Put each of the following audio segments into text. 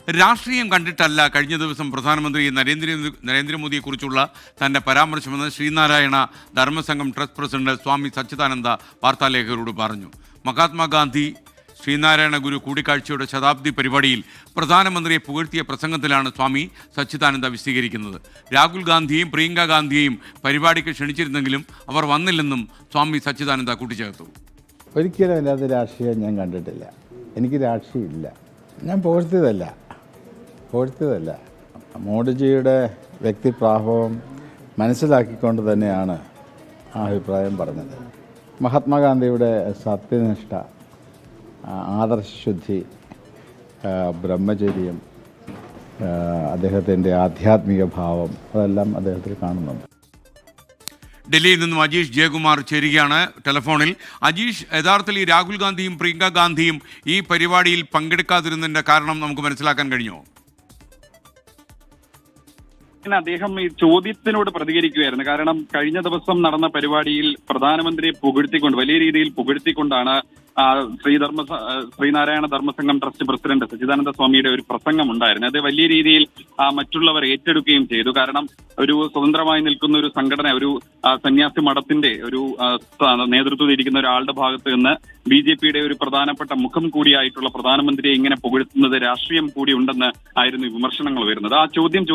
രാഷ്ട്രീയം കണ്ടിട്ടല്ല കഴിഞ്ഞ ദിവസം പ്രധാനമന്ത്രി നരേന്ദ്രമോദിയെക്കുറിച്ചുള്ള തൻ്റെ പരാമർശമെന്ന് ശ്രീനാരായണ ധർമ്മസംഘം ട്രസ്റ്റ് പ്രസിഡന്റ് സ്വാമി സച്ചിദാനന്ദ വാർത്താലേഖകരോട് പറഞ്ഞു. മഹാത്മാഗാന്ധി ശ്രീനാരായണ ഗുരു കൂടിക്കാഴ്ചയുടെ ശതാബ്ദി പരിപാടിയിൽ പ്രധാനമന്ത്രിയെ പുകഴ്ത്തിയ പ്രസംഗത്തിലാണ് സ്വാമി സച്ചിദാനന്ദ വിശദീകരിക്കുന്നത്. രാഹുൽ ഗാന്ധിയെയും പ്രിയങ്ക ഗാന്ധിയെയും പരിപാടിക്ക് ക്ഷണിച്ചിരുന്നെങ്കിലും അവർ വന്നില്ലെന്നും സ്വാമി സച്ചിദാനന്ദ കൂട്ടിച്ചേർത്തു. ഒരിക്കലും അതിനകത്ത് രാഷ്ട്രീയം ഞാൻ കണ്ടിട്ടില്ല. എനിക്ക് രാഷ്ട്രീയമില്ല. ഞാൻ പുകഴ്ത്തിയതല്ല. മോഡിജിയുടെ വ്യക്തിപ്രാഭവം മനസ്സിലാക്കിക്കൊണ്ട് തന്നെയാണ് ആ അഭിപ്രായം പറഞ്ഞത്. മഹാത്മാഗാന്ധിയുടെ സത്യനിഷ്ഠ, ആദർശശുദ്ധി, ബ്രഹ്മചര്യം, അദ്ദേഹത്തിൻ്റെ ആധ്യാത്മിക ഭാവം അതെല്ലാം അദ്ദേഹത്തിൽ കാണുന്നുണ്ട്. ഡൽഹിയിൽ നിന്നും അജീഷ് ജയകുമാർ ചേരുകയാണ് ടെലിഫോണിൽ. അജീഷ്, യഥാർത്ഥത്തിൽ ഈ രാഹുൽ ഗാന്ധിയും പ്രിയങ്ക ഗാന്ധിയും ഈ പരിപാടിയിൽ പങ്കെടുക്കാതിരുന്നതിൻ്റെ കാരണം നമുക്ക് മനസ്സിലാക്കാൻ കഴിഞ്ഞോ? അദ്ദേഹം ഈ ചോദ്യത്തിനോട് പ്രതികരിക്കുകയായിരുന്നു. കാരണം കഴിഞ്ഞ ദിവസം നടന്ന പരിപാടിയിൽ പ്രധാനമന്ത്രിയെ പുകഴ്ത്തിക്കൊണ്ട്, വലിയ രീതിയിൽ പുകഴ്ത്തിക്കൊണ്ടാണ് ശ്രീനാരായണ ധർമ്മസംഘം ട്രസ്റ്റ് പ്രസിഡന്റ് സച്ചിദാനന്ദ സ്വാമിയുടെ ഒരു പ്രസംഗം ഉണ്ടായിരുന്നു. അത് വലിയ രീതിയിൽ മറ്റുള്ളവർ ഏറ്റെടുക്കുകയും ചെയ്തു. കാരണം ഒരു സ്വതന്ത്രമായി നിൽക്കുന്ന ഒരു സംഘടന, ഒരു സന്യാസി മഠത്തിന്റെ ഒരു നേതൃത്വത്തിൽ ഇരിക്കുന്ന ഒരാളുടെ ഭാഗത്ത് നിന്ന് BJPയുടെ ഒരു പ്രധാനപ്പെട്ട മുഖം കൂടിയായിട്ടുള്ള പ്രധാനമന്ത്രിയെ ഇങ്ങനെ പുകഴ്ത്തുന്നത് രാഷ്ട്രീയം കൂടി ഉണ്ടെന്ന് ആയിരുന്നു വിമർശനങ്ങൾ വരുന്നത്. ആ ചോദ്യം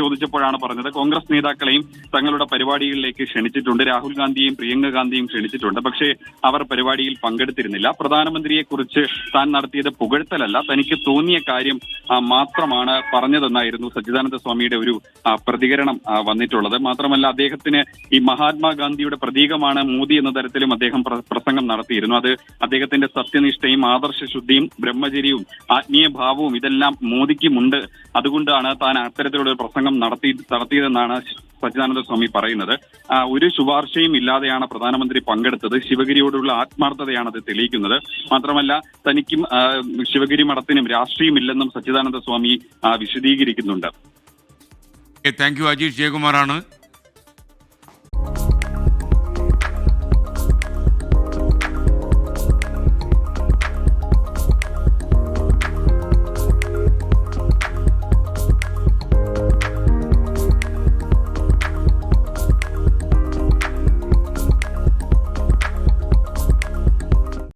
ചോദിച്ചപ്പോഴാണ് പറഞ്ഞത് കോൺഗ്രസ് നേതാക്കളെയും തങ്ങളുടെ പരിപാടികളിലേക്ക് ക്ഷണിച്ചിട്ടുണ്ട്, രാഹുൽ ഗാന്ധിയെയും പ്രിയങ്ക ഗാന്ധിയും ക്ഷണിച്ചിട്ടുണ്ട്, പക്ഷേ അവർ പരിപാടിയിൽ പങ്കെടുത്തിരുന്നില്ല. പ്രധാനമന്ത്രിയെ കുറിച്ച് താൻ നടത്തിയത് പുകഴ്ത്തലല്ല, തനിക്ക് തോന്നിയ കാര്യം മാത്രമാണ് പറഞ്ഞതെന്നായിരുന്നു സച്ചിദാനന്ദ സ്വാമിയുടെ ഒരു പ്രതികരണം വന്നിട്ടുള്ളത്. മാത്രമല്ല, അദ്ദേഹത്തിന് ഈ മഹാത്മാഗാന്ധിയുടെ പ്രതീകമാണ് മോദി എന്ന തരത്തിലും അദ്ദേഹം പ്രസംഗം നടത്തിയിരുന്നു. അത് അദ്ദേഹത്തിന്റെ സത്യനിഷ്ഠയും ആദർശശുദ്ധിയും ബ്രഹ്മചര്യവും ആത്മീയ ഭാവവും ഇതെല്ലാം മോദിക്കുമുണ്ട്. അതുകൊണ്ടാണ് താൻ അത്തരത്തിലുള്ള ഒരു പ്രസംഗം നടത്തിയതെന്നാണ് സച്ചിദാനന്ദ സ്വാമി പറയുന്നത്. ഒരു ശുപാർശയും ഇല്ലാതെയാണ് പ്രധാനമന്ത്രി പങ്കെടുത്തത്. ശിവഗിരിയോടുള്ള ആത്മാർത്ഥതയാണ് അത് തെളിയിക്കുന്നത്. മാത്രമല്ല, തനിക്കും ശിവഗിരി മഠത്തിനും രാഷ്ട്രീയമില്ലെന്നും സച്ചിദാനന്ദ സ്വാമി വിശദീകരിക്കുന്നുണ്ട്. Thank you. അജീഷ് ജയകുമാറാണ്